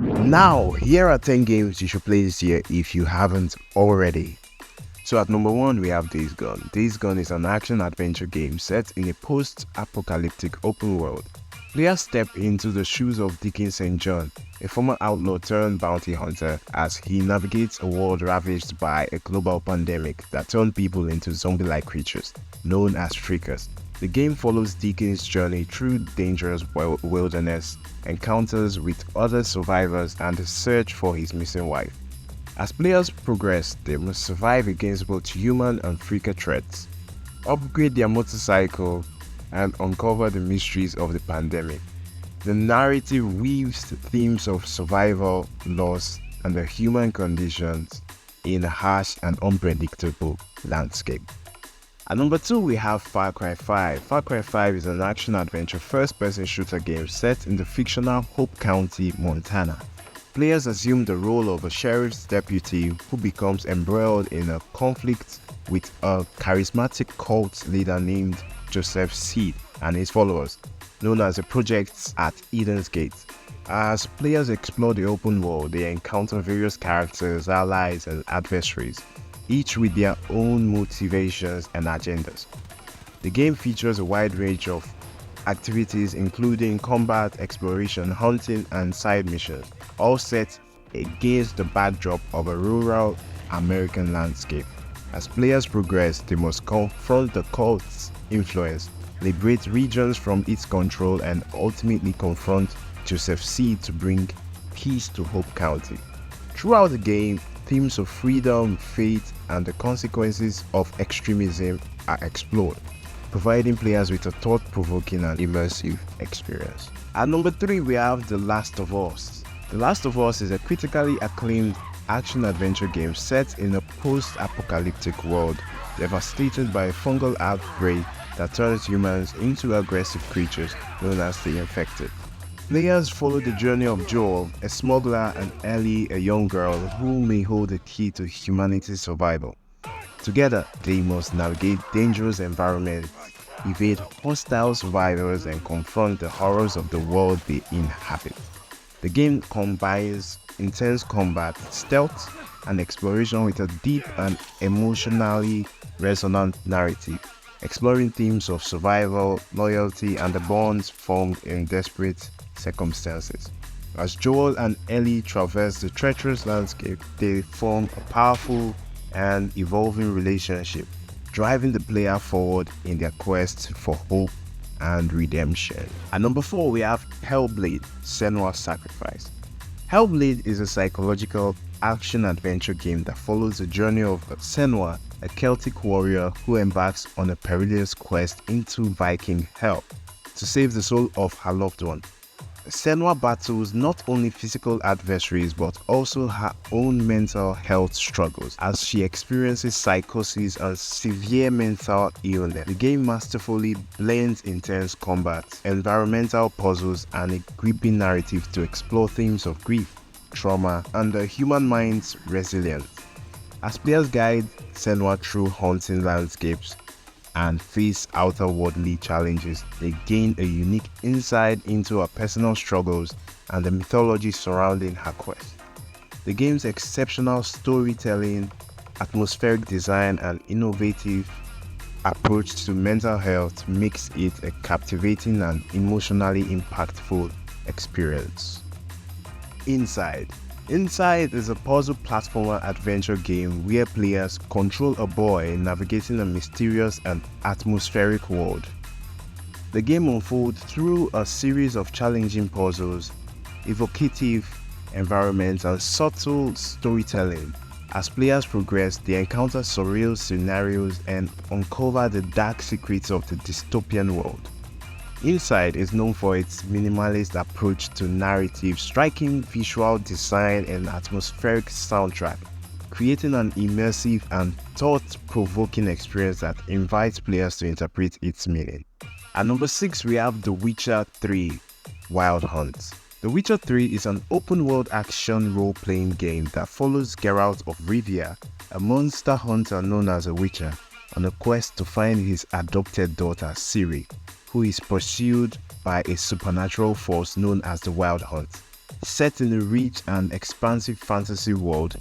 Now, here are 10 games you should play this year if you haven't already. So at number 1 we have Disgun. Disgun is an action-adventure game set in a post-apocalyptic open world. Players step into the shoes of Deacon St. John, a former outlaw turned bounty hunter, as he navigates a world ravaged by a global pandemic that turned people into zombie-like creatures, known as Shriekers. The game follows Deacon's journey through dangerous wilderness, encounters with other survivors, and the search for his missing wife. As players progress, they must survive against both human and freaker threats, upgrade their motorcycle, and uncover the mysteries of the pandemic. The narrative weaves the themes of survival, loss, and the human conditions in a harsh and unpredictable landscape. At number 2 we have Far Cry 5. Far Cry 5 is an action-adventure first-person shooter game set in the fictional Hope County, Montana. Players assume the role of a sheriff's deputy who becomes embroiled in a conflict with a charismatic cult leader named Joseph Seed and his followers, known as the Projects at Eden's Gate. As players explore the open world, they encounter various characters, allies, and adversaries, each with their own motivations and agendas. The game features a wide range of activities including combat, exploration, hunting, and side missions, all set against the backdrop of a rural American landscape. As players progress, they must confront the cult's influence, liberate regions from its control, and ultimately confront Joseph Seed to bring peace to Hope County. Throughout the game, themes of freedom, faith, and the consequences of extremism are explored, providing players with a thought-provoking and immersive experience. At number 3 we have The Last of Us. The Last of Us is a critically acclaimed action-adventure game set in a post-apocalyptic world devastated by a fungal outbreak that turns humans into aggressive creatures known as the Infected. Players follow the journey of Joel, a smuggler, and Ellie, a young girl who may hold the key to humanity's survival. Together, they must navigate dangerous environments, evade hostile survivors, and confront the horrors of the world they inhabit. The game combines intense combat, stealth, and exploration with a deep and emotionally resonant narrative, exploring themes of survival, loyalty, and the bonds formed in desperate circumstances. As Joel and Ellie traverse the treacherous landscape, they form a powerful and evolving relationship, driving the player forward in their quest for hope and redemption. At number 4 we have Hellblade: Senual Sacrifice. Hellblade is a psychological action-adventure game that follows the journey of Senual, a Celtic warrior who embarks on a perilous quest into Viking hell to save the soul of her loved one. Senual battles not only physical adversaries but also her own mental health struggles as she experiences psychosis and severe mental illness. The game masterfully blends intense combat, environmental puzzles, and a gripping narrative to explore themes of grief, trauma, and the human mind's resilience. As players guide Senual through haunting landscapes and face outer-worldly challenges, they gain a unique insight into her personal struggles and the mythology surrounding her quest. The game's exceptional storytelling, atmospheric design, and innovative approach to mental health makes it a captivating and emotionally impactful experience. Inside is a puzzle platformer adventure game where players control a boy navigating a mysterious and atmospheric world. The game unfolds through a series of challenging puzzles, evocative environments, and subtle storytelling. As players progress, they encounter surreal scenarios and uncover the dark secrets of the dystopian world. Inside is known for its minimalist approach to narrative, striking visual design, and atmospheric soundtrack, creating an immersive and thought-provoking experience that invites players to interpret its meaning. At number 6 we have The Witcher 3: Wild Hunt. The Witcher 3 is an open-world action role-playing game that follows Geralt of Rivia, a monster hunter known as a Witcher, on a quest to find his adopted daughter Ciri, who is pursued by a supernatural force known as the Wild Hunt. Set in a rich and expansive fantasy world,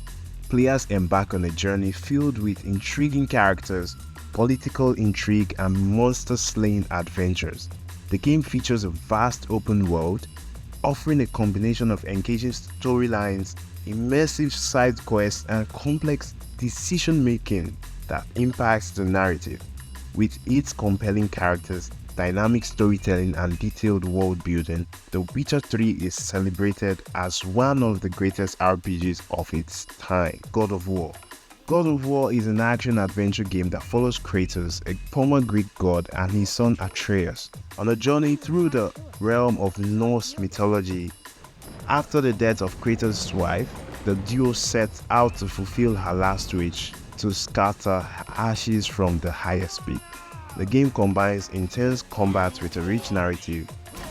players embark on a journey filled with intriguing characters, political intrigue, and monster-slaying adventures. The game features a vast open world, offering a combination of engaging storylines, immersive side quests, and complex decision-making that impacts the narrative. With its compelling characters, dynamic storytelling, and detailed world building, The Witcher 3 is celebrated as one of the greatest RPGs of its time. God of War. God of War is an action-adventure game that follows Kratos, a former Greek god, and his son Atreus on a journey through the realm of Norse mythology. After the death of Kratos' wife, the duo set out to fulfill her last wish to scatter ashes from the highest peak. The game combines intense combat with a rich narrative,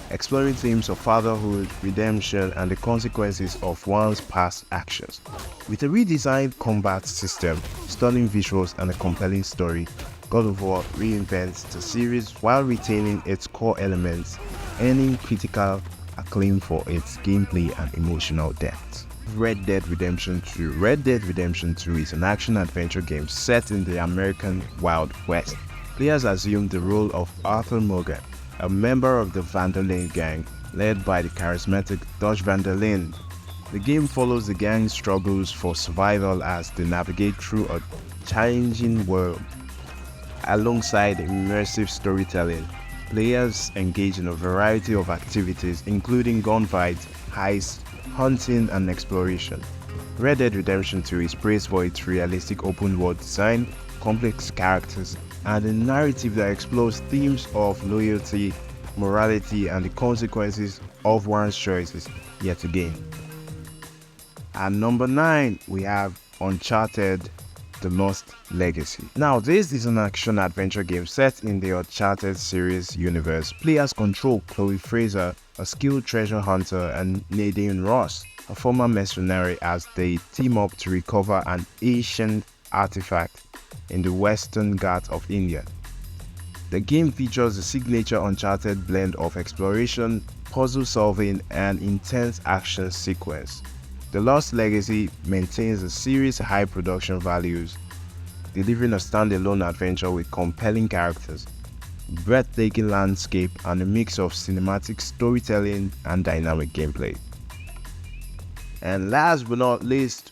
exploring themes of fatherhood, redemption, and the consequences of one's past actions. With a redesigned combat system, stunning visuals, and a compelling story, God of War reinvents the series while retaining its core elements, earning critical acclaim for its gameplay and emotional depth. Red Dead Redemption 2. Red Dead Redemption 2 is an action-adventure game set in the American Wild West. Players assume the role of Arthur Morgan, a member of the Van der Linde gang, led by the charismatic Dutch Van der Linde. The game follows the gang's struggles for survival as they navigate through a challenging world. Alongside immersive storytelling, players engage in a variety of activities including gunfights, heists, hunting, and exploration. Red Dead Redemption 2 is praised for its realistic open-world design, complex characters, and a narrative that explores themes of loyalty, morality, and the consequences of one's choices yet again. At number 9, we have Uncharted: The Lost Legacy. Now, this is an action-adventure game set in the Uncharted series universe. Players control Chloe Fraser, a skilled treasure hunter, and Nadine Ross, a former mercenary, as they team up to recover an ancient artifact in the Western Ghats of India. The game features a signature Uncharted blend of exploration, puzzle solving, and intense action sequence. The Lost Legacy maintains the series' high production values, delivering a standalone adventure with compelling characters, breathtaking landscape, and a mix of cinematic storytelling and dynamic gameplay. And last but not least,